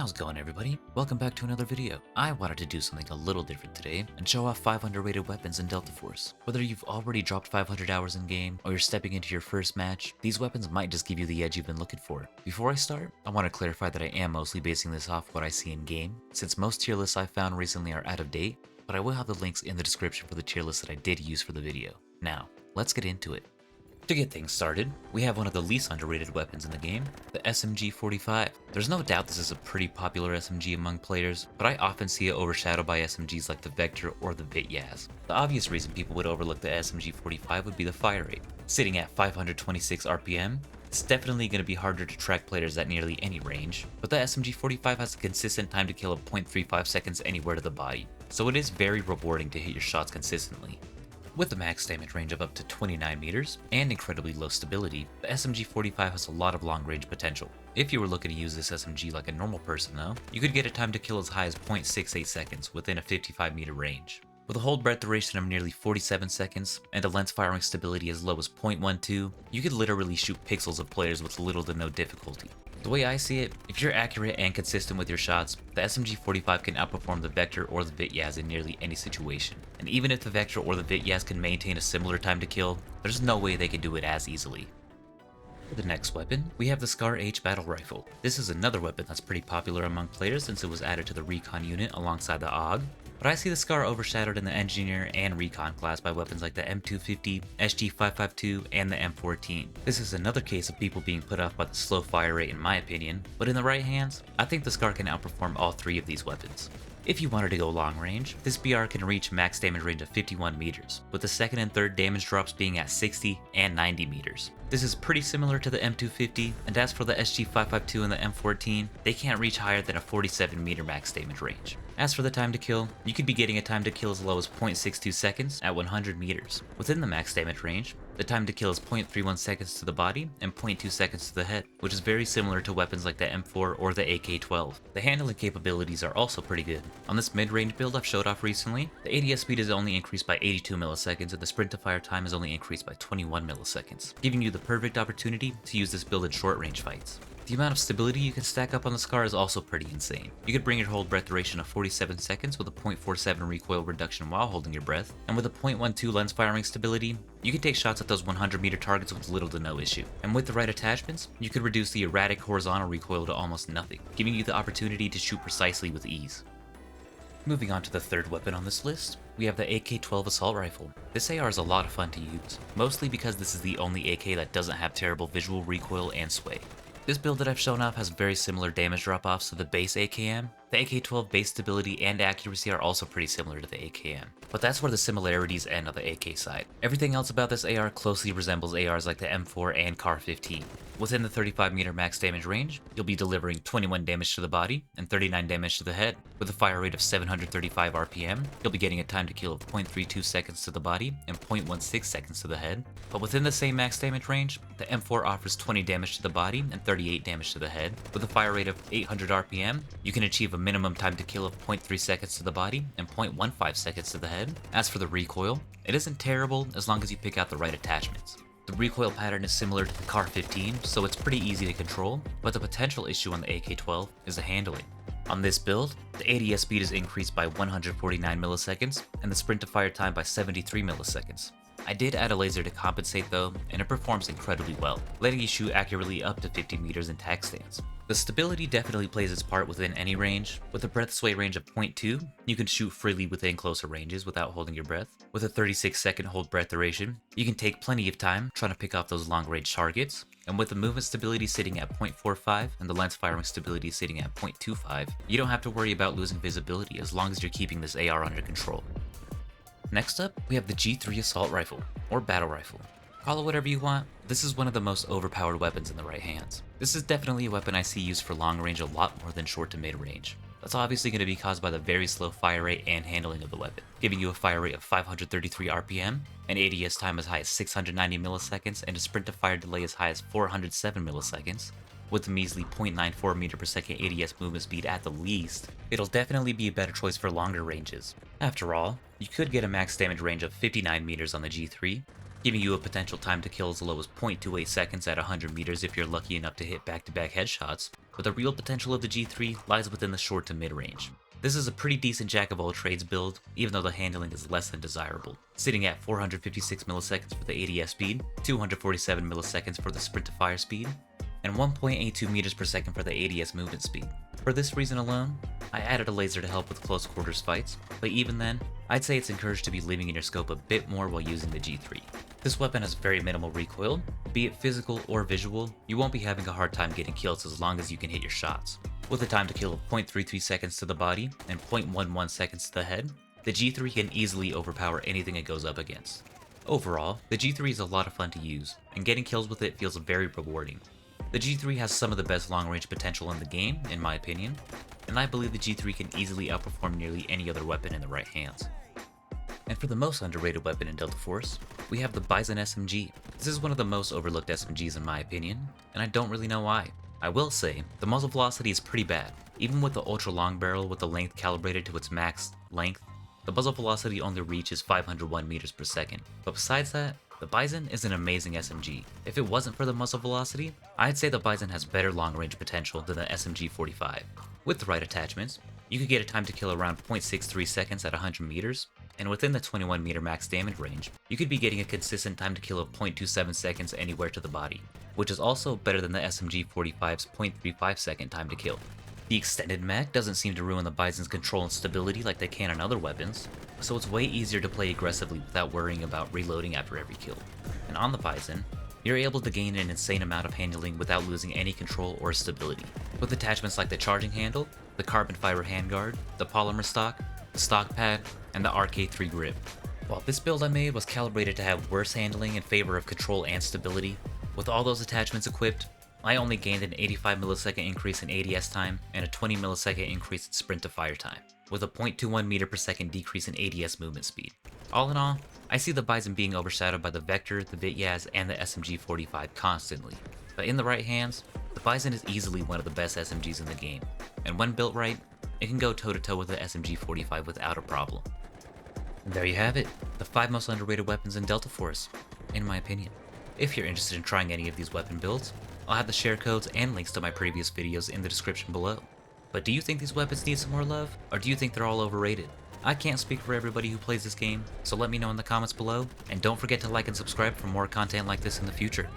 How's it going, everybody? Welcome back to another video. I wanted to do something a little different today and show off 5 underrated weapons in Delta Force. Whether you've already dropped 500 hours in game or you're stepping into your first match, these weapons might just give you the edge you've been looking for. Before I start, I want to clarify that I am mostly basing this off what I see in game, since most tier lists I've found recently are out of date, but I will have the links in the description for the tier list that I did use for the video. Now, let's get into it. To get things started, we have one of the least underrated weapons in the game, the SMG-45. There's no doubt this is a pretty popular SMG among players, but I often see it overshadowed by SMGs like the Vector or the Vit-Yaz. The obvious reason people would overlook the SMG-45 would be the fire rate. Sitting at 526 RPM, it's definitely going to be harder to track players at nearly any range, but the SMG-45 has a consistent time to kill of 0.35 seconds anywhere to the body, so it is very rewarding to hit your shots consistently. With a max damage range of up to 29 meters and incredibly low stability, the SMG-45 has a lot of long range potential. If you were looking to use this SMG like a normal person though, you could get a time to kill as high as 0.68 seconds within a 55 meter range. With a hold breath duration of nearly 47 seconds and a lens firing stability as low as 0.12, you could literally shoot pixels of players with little to no difficulty. The way I see it, if you're accurate and consistent with your shots, the SMG-45 can outperform the Vector or the Vit-Yaz in nearly any situation. And even if the Vector or the Vit-Yaz can maintain a similar time to kill, there's no way they can do it as easily. For the next weapon, we have the Scar H Battle Rifle. This is another weapon that's pretty popular among players since it was added to the Recon unit alongside the AUG, but I see the Scar overshadowed in the Engineer and Recon class by weapons like the M250, SG552, and the M14. This is another case of people being put off by the slow fire rate in my opinion, but in the right hands, I think the Scar can outperform all three of these weapons. If you wanted to go long range, this BR can reach max damage range of 51 meters, with the second and third damage drops being at 60 and 90 meters. This is pretty similar to the M250, and as for the SG552 and the M14, they can't reach higher than a 47 meter max damage range. As for the time to kill, you could be getting a time to kill as low as 0.62 seconds at 100 meters. Within the max damage range, the time to kill is 0.31 seconds to the body and 0.2 seconds to the head, which is very similar to weapons like the M4 or the AK-12. The handling capabilities are also pretty good. On this mid-range build I've showed off recently, the ADS speed is only increased by 82 milliseconds and the sprint to fire time is only increased by 21 milliseconds, giving you the perfect opportunity to use this build in short range fights. The amount of stability you can stack up on the Scar is also pretty insane. You could bring your hold breath duration of 47 seconds with a 0.47 recoil reduction while holding your breath, and with a 0.12 lens firing stability, you can take shots at those 100 meter targets with little to no issue. And with the right attachments, you could reduce the erratic horizontal recoil to almost nothing, giving you the opportunity to shoot precisely with ease. Moving on to the third weapon on this list, we have the AK-12 Assault Rifle. This AR is a lot of fun to use, mostly because this is the only AK that doesn't have terrible visual recoil and sway. This build that I've shown off has very similar damage drop-offs to the base AKM. The AK-12 base stability and accuracy are also pretty similar to the AKM, but that's where the similarities end on the AK side. Everything else about this AR closely resembles ARs like the M4 and CAR-15. Within the 35 meter max damage range, you'll be delivering 21 damage to the body and 39 damage to the head. With a fire rate of 735 RPM, you'll be getting a time to kill of 0.32 seconds to the body and 0.16 seconds to the head. But within the same max damage range, the M4 offers 20 damage to the body and 38 damage to the head. With a fire rate of 800 RPM, you can achieve a minimum time to kill of 0.3 seconds to the body and 0.15 seconds to the head. As for the recoil, it isn't terrible as long as you pick out the right attachments. The recoil pattern is similar to the CAR-15, so it's pretty easy to control, but the potential issue on the AK-12 is the handling. On this build, the ADS speed is increased by 149 milliseconds, and the sprint to fire time by 73 milliseconds. I did add a laser to compensate though, and it performs incredibly well, letting you shoot accurately up to 50 meters in tac stance. The stability definitely plays its part within any range. With a breath sway range of 0.2, you can shoot freely within closer ranges without holding your breath. With a 36-second hold breath duration, you can take plenty of time trying to pick off those long-range targets. And with the movement stability sitting at 0.45 and the lens firing stability sitting at 0.25, you don't have to worry about losing visibility as long as you're keeping this AR under control. Next up, we have the G3 Assault Rifle, or Battle Rifle. Call it whatever you want, this is one of the most overpowered weapons in the right hands. This is definitely a weapon I see used for long range a lot more than short to mid range. That's obviously going to be caused by the very slow fire rate and handling of the weapon, giving you a fire rate of 533 RPM, an ADS time as high as 690 milliseconds, and a sprint to fire delay as high as 407 milliseconds. With a measly 0.94 meter per second ADS movement speed at the least, it'll definitely be a better choice for longer ranges. After all, you could get a max damage range of 59 meters on the G3, giving you a potential time to kill as low as 0.28 seconds at 100 meters if you're lucky enough to hit back-to-back headshots, but the real potential of the G3 lies within the short to mid-range. This is a pretty decent jack-of-all-trades build, even though the handling is less than desirable, sitting at 456 milliseconds for the ADS speed, 247 milliseconds for the sprint-to-fire speed, and 1.82 meters per second for the ADS movement speed. For this reason alone, I added a laser to help with close quarters fights, but even then, I'd say it's encouraged to be leaving in your scope a bit more while using the G3. This weapon has very minimal recoil, be it physical or visual, you won't be having a hard time getting kills as long as you can hit your shots. With a time to kill of 0.33 seconds to the body and 0.11 seconds to the head, the G3 can easily overpower anything it goes up against. Overall, the G3 is a lot of fun to use, and getting kills with it feels very rewarding. The G3 has some of the best long-range potential in the game, in my opinion, and I believe the G3 can easily outperform nearly any other weapon in the right hands. And for the most underrated weapon in Delta Force, we have the Bizon SMG. This is one of the most overlooked SMGs in my opinion, and I don't really know why. I will say, the muzzle velocity is pretty bad. Even with the ultra long barrel with the length calibrated to its max length, the muzzle velocity only reaches 501 meters per second. But besides that, the Bizon is an amazing SMG. If it wasn't for the muzzle velocity, I'd say the Bizon has better long range potential than the SMG-45. With the right attachments, you could get a time to kill around 0.63 seconds at 100 meters, and within the 21 meter max damage range, you could be getting a consistent time to kill of 0.27 seconds anywhere to the body, which is also better than the SMG-45's 0.35 second time to kill. The extended mag doesn't seem to ruin the Bizon's control and stability like they can on other weapons, so it's way easier to play aggressively without worrying about reloading after every kill. And on the Bizon, you're able to gain an insane amount of handling without losing any control or stability. With attachments like the charging handle, the carbon fiber handguard, the polymer stock, the stock pad, and the RK3 grip. While this build I made was calibrated to have worse handling in favor of control and stability, with all those attachments equipped, I only gained an 85 millisecond increase in ADS time and a 20 millisecond increase in sprint to fire time, with a 0.21 meter per second decrease in ADS movement speed. All in all, I see the Bizon being overshadowed by the Vector, the Vityaz, and the SMG-45 constantly, but in the right hands, the Bizon is easily one of the best SMGs in the game, and when built right, it can go toe-to-toe with the SMG-45 without a problem. And there you have it, the 5 most underrated weapons in Delta Force, in my opinion. If you're interested in trying any of these weapon builds, I'll have the share codes and links to my previous videos in the description below. But do you think these weapons need some more love, or do you think they're all overrated? I can't speak for everybody who plays this game, so let me know in the comments below, and don't forget to like and subscribe for more content like this in the future.